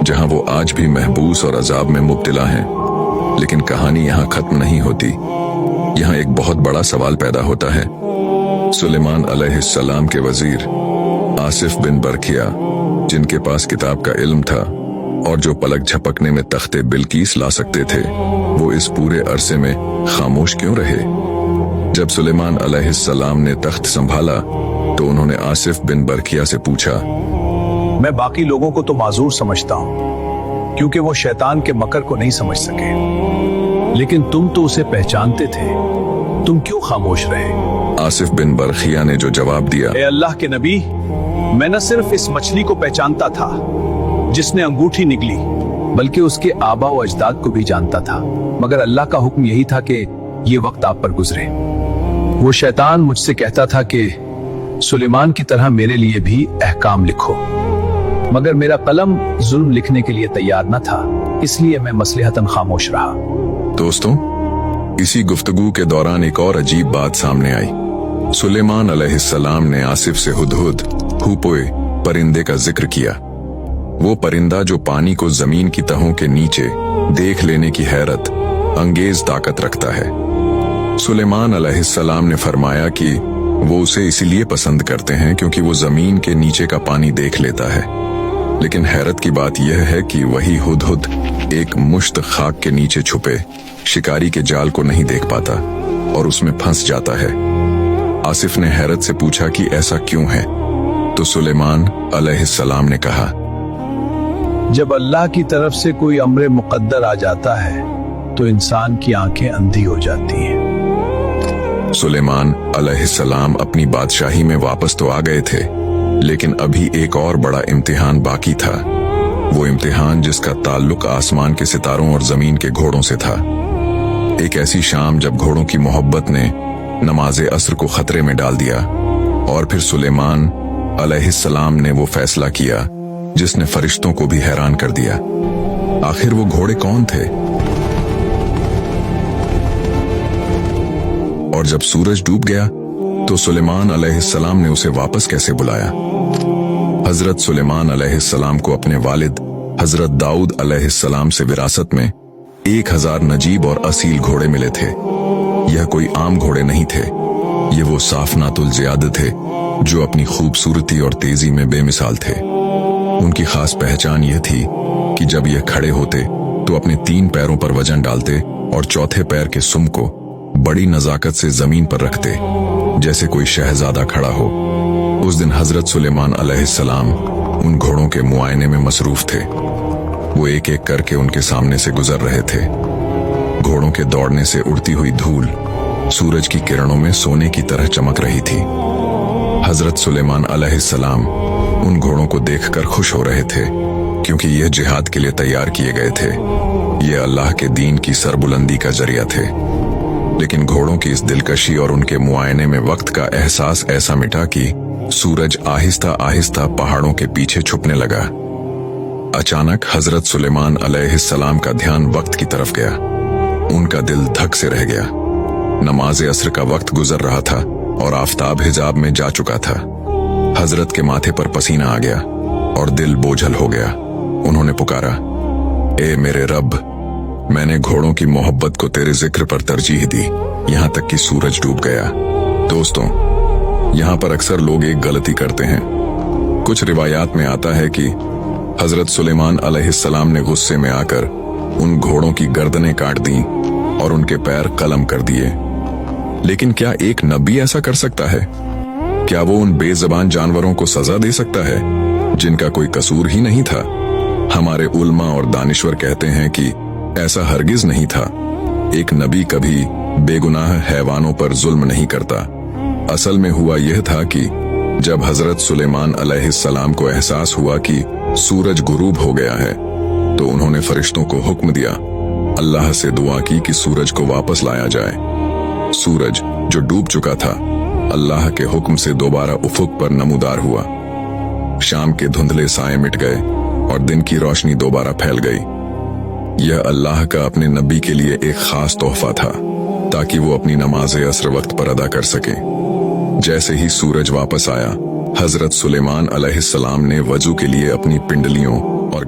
जहां वो आज भी महबूस और अजाब में मुब्तला हैं। लेकिन कहानी यहाँ खत्म नहीं होती। यहाँ एक बहुत बड़ा सवाल पैदा होता है। सुलेमान अलैहिस्सलाम के वजीर आसिफ बिन बरखिया, जिनके पास किताब का इल्म था और जो पलक झपकने में तख्ते बिल्कीस ला सकते थे, वो इस पूरे अरसे में खामोश क्यों रहे? जब सुलेमान अलैहिस्सलाम ने तख्त संभाला तो उन्होंने आसिफ बिन बरखिया से पूछा, मैं बाकी लोगों को तो माजूर समझता हूं क्योंकि वो शैतान के मकर को नहीं समझ सके, लेकिन तुम तो उसे पहचानते थे, तुम क्यों खामोश रहे? आसिफ बिन बरखिया ने जो जवाब दिया, ए अल्लाह के नबी, मैं न सिर्फ इस मछली को पहचानता था जिसने अंगूठी निगली, बल्कि उसके आबा व अजदाद को भी जानता था, मगर अल्लाह का हुक्म यही था कि ये वक्त आप पर गुजरे। वो शैतान मुझसे कहता था कि सुलेमान की तरह मेरे लिए भी अहकाम लिखो, मगर मेरा कलम जुल्म लिखने के लिए तैयार न था, इसलिए मैं मसलहतन खामोश रहा। दोस्तों, इसी गुफ्तगू के दौरान एक और अजीब बात सामने आई। सुलेमान अलैहिस्सलाम ने आसिफ से हुदहुद, हुपोए परिंदे का जिक्र किया। वो परिंदा जो पानी को जमीन की तहों के नीचे देख लेने की हैरत अंगेज ताकत रखता है। सुलेमान अलैहिस्सलाम ने फरमाया कि वो उसे इसलिए पसंद करते हैं क्योंकि वो जमीन के नीचे का पानी देख लेता है। लेकिन हैरत की बात यह है कि वही हुदहुद एक मुश्त खाक के नीचे छुपे शिकारी के जाल को नहीं देख पाता और उसमें फंस जाता है। आसिफ ने हैरत से पूछा कि ऐसा क्यों है, तो सुलेमान अलैहिस्सलाम ने कहा, जब अल्लाह की तरफ से कोई अम्र मुकद्दर आ जाता है तो इंसान की आंखें अंधी हो जाती हैं। सुलेमान अलैहिस्सलाम अपनी बादशाही में वापस तो आ गए थे, लेकिन अभी एक और बड़ा इम्तिहान बाकी था। वो इम्तिहान जिसका ताल्लुक आसमान के सितारों और जमीन के घोड़ों से था। एक ऐसी शाम जब घोड़ों की मोहब्बत ने नमाज असर को खतरे में डाल दिया और फिर सुलेमान अलैहिस्सलाम ने वो फैसला किया जिसने फरिश्तों को भी हैरान कर दिया। आखिर वो घोड़े कौन थे? और जब सूरज डूब गया तो सुलेमान अलैहिस्सलाम ने उसे वापस कैसे बुलाया? हजरत सुलेमान अलैहिस्सलाम को अपने वालिद हजरत दाऊद अलैहिस्सलाम से विरासत में 1000 नजीब और असील घोड़े मिले थे। यह कोई आम घोड़े नहीं थे, ये वो साफनातुल ज़ियाद थे जो अपनी खूबसूरती और तेजी में बेमिसाल थे। उनकी खास पहचान यह थी कि जब यह खड़े होते तो अपने 3 पैरों पर वजन डालते और चौथे पैर के सुम को बड़ी नजाकत से जमीन पर रखते, जैसे कोई शहजादा खड़ा हो। उस दिन हजरत सुलेमान अलैहिस्सलाम उन घोड़ों के मुआयने में मसरूफ थे। वो एक एक करके उनके सामने से गुजर रहे थे। घोड़ों के दौड़ने से उड़ती हुई धूल सूरज की किरणों में सोने की तरह चमक रही थी। हजरत सुलेमान अलैहिस्सलाम उन घोड़ों को देखकर खुश हो रहे थे, क्योंकि यह जिहाद के लिए तैयार किए गए थे। ये अल्लाह के दीन की सरबुलंदी का जरिया थे। लेकिन घोड़ों की इस दिलकशी और उनके मुआयने में वक्त का एहसास ऐसा मिटा कि सूरज आहिस्ता आहिस्ता पहाड़ों के पीछे छुपने लगा। अचानक हजरत सुलेमान अलैहिस्सलाम का ध्यान वक्त की तरफ गया। उनका दिल धक से रह गया। नमाज असर का वक्त गुजर रहा था और आफताब हिजाब में जा चुका था। हजरत के माथे पर पसीना आ गया और दिल बोझल हो गया। उन्होंने पुकारा, ए मेरे रब, मैंने घोड़ों की मोहब्बत को तेरे जिक्र पर तरजीह दी, यहाँ तक कि सूरज डूब गया। दोस्तों, यहाँ पर अक्सर लोग एक गलती करते हैं। कुछ रिवायात में आता है कि हजरत सुलेमान अलैहिस्सलाम ने गुस्से में आकर उन घोड़ों की गर्दनें काट दी और उनके पैर कलम कर दिए। लेकिन क्या एक नबी ऐसा कर सकता है? क्या वो उन बेज़बान जानवरों को सजा दे सकता है जिनका कोई कसूर ही नहीं था? हमारे उल्मा और दानिश्वर कहते हैं कि ऐसा हरगिज नहीं था। एक नबी कभी बेगुनाह हैवानों पर जुल्म नहीं करता। असल में हुआ यह था कि जब हजरत सुलेमान अलैहिस्सलाम को एहसास हुआ कि सूरज गुरूब हो गया है, तो उन्होंने फरिश्तों को हुक्म दिया, अल्लाह से दुआ की कि सूरज को वापस लाया जाए। सूरज जो डूब चुका था, अल्लाह के हुक्म से दोबारा उफुक पर नमूदार हुआ। शाम के धुंधले साए मिट गए और दिन की रोशनी दोबारा फैल गई। यह अल्लाह का अपने नबी के लिए एक खास तोहफा था, ताकि वो अपनी नमाज असर वक्त पर अदा कर सके। जैसे ही सूरज वापस आया, हजरत सुलेमान अलैहिस्सलाम ने वजू के लिए अपनी पिंडलियों और